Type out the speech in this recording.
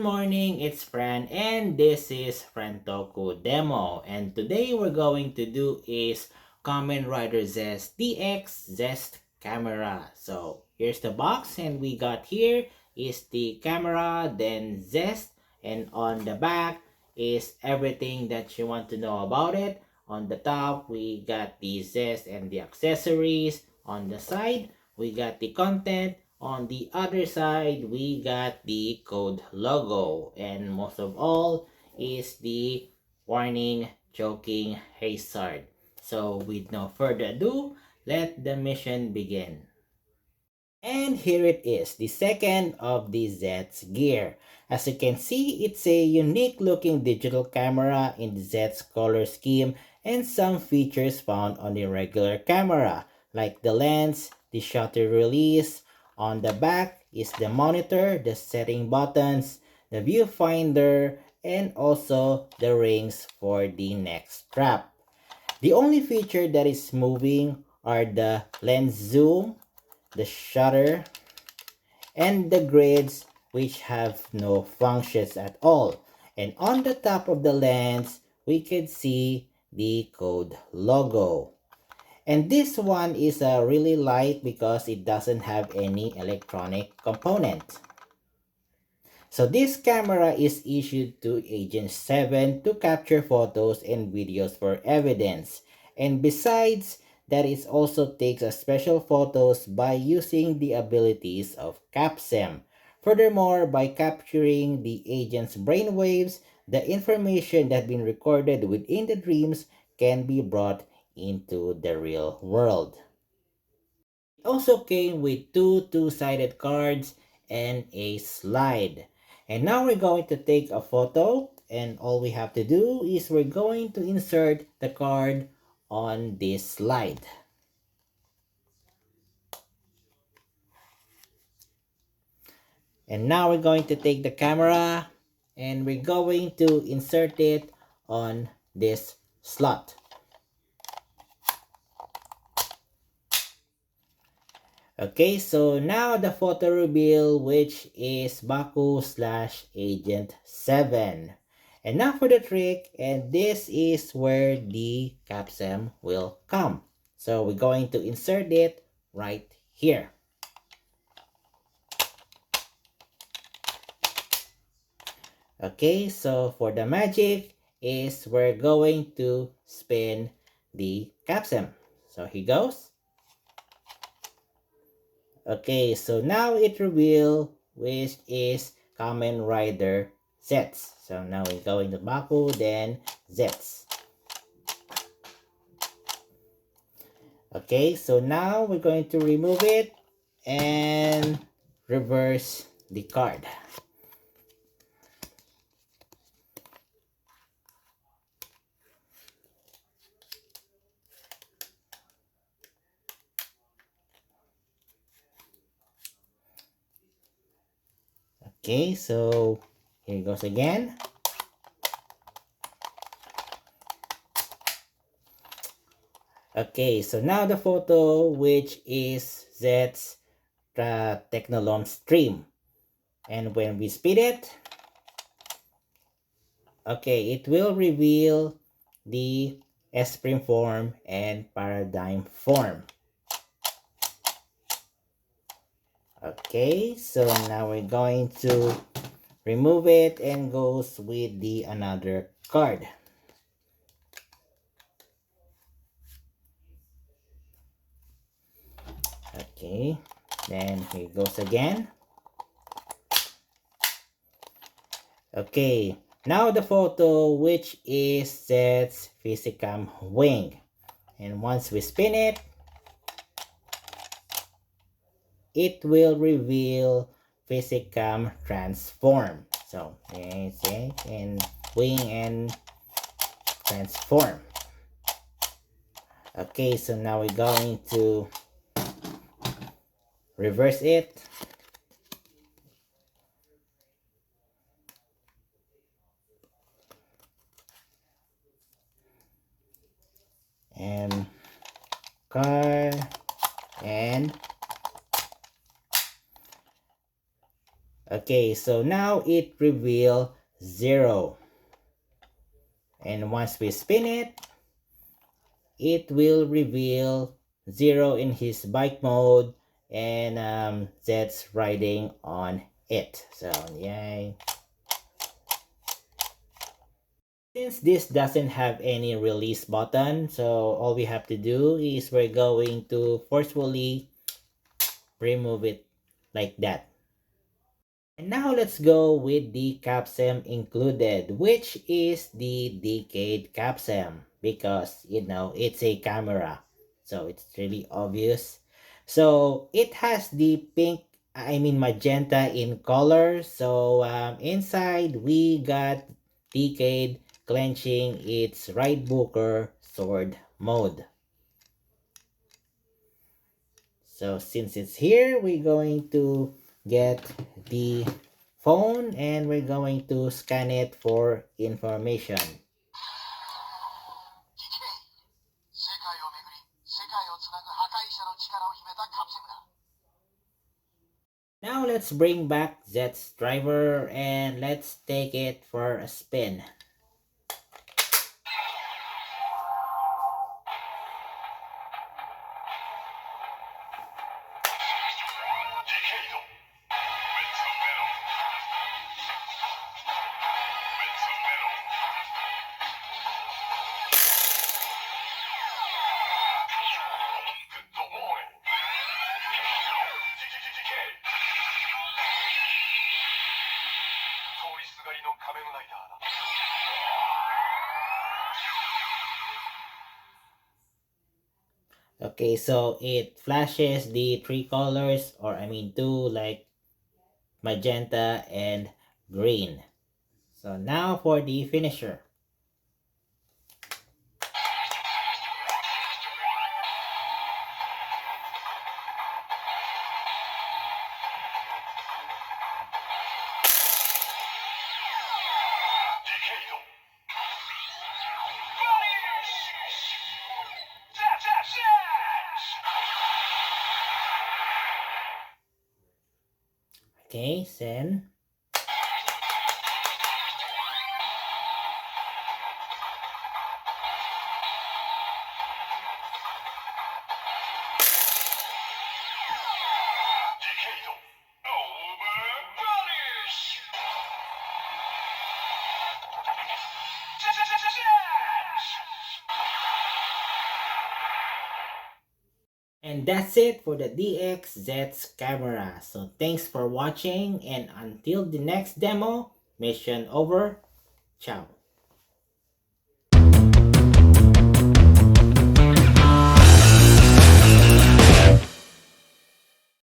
morning, it's Fran and this is Frantoku Demo, and today we're going to do is Kamen Rider Zest DX Zest camera. So here's the box and we got here is the camera, then Zest, and on the back is everything that you want to know about it. On the top we got the Zest and the accessories. On the side we got the content. On the other side, we got the code logo, and most of all is the warning choking hazard. So with no further ado, let the mission begin. And here it is, the second of the Z's gear. As you can see, it's a unique looking digital camera in the Z's color scheme and some features found on the regular camera, like the lens, the shutter release. On the back is the monitor, the setting buttons, the viewfinder, and also the rings for the neck strap. The only feature that is moving are the lens zoom, the shutter, and the grids, which have no functions at all. And on the top of the lens, we can see the code logo. And this one is really light because it doesn't have any electronic component. So this camera is issued to Agent 7 to capture photos and videos for evidence. And besides, that it also takes a special photos by using the abilities of CAPSEM. Furthermore, by capturing the agent's brainwaves, the information that been recorded within the dreams can be brought into the real world. It also came with two-sided cards and a slide. And now we're going to take a photo, and all we have to do is we're going to insert the card on this slide. And now we're going to take the camera and we're going to insert it on this slot. Okay, so now the photo reveal, which is Baku slash Agent 7. And now for the trick, and this is where the capsem will come. So we're going to insert it right here. Okay, so for the magic is we're going to spin the capsem. So here goes. Okay, so now it reveal which is Kamen Rider Zets. So now we're going to Baku, then Zets. Okay, so now we're going to remove it and reverse the card. Okay, so here it goes again. Okay, so now the photo, which is Z's Technolom stream. And when we speed it, okay, it will reveal the S-prime form and paradigm form. Okay, so now we're going to remove it and goes with the another card. Okay, then here goes again. Okay, now the photo, which is Z's Physicam wing. And once we spin it, it will reveal Physicam transform. So, see, and wing and transform. Okay, so now we're going to reverse it. And card and Okay, so now it reveal 0. And once we spin it, it will reveal 0 in his bike mode, and Zed's riding on it. So yay. Since this doesn't have any release button, so all we have to do is we're going to forcefully remove it like that. And now let's go with the capsem included, which is the Decade capsem, because it's a camera, so it's really obvious. So it has the magenta in color. So inside we got Decade clenching its right booker sword mode. So since it's here, we're going to get the phone and we're going to scan it for information. Now let's bring back Zed's driver and let's take it for a spin. Okay, so it flashes the three colors, or two, like magenta and green. So now for the finisher. Okay, then and that's it for the DXZ camera. So thanks for watching, and until the next demo, mission over. Ciao.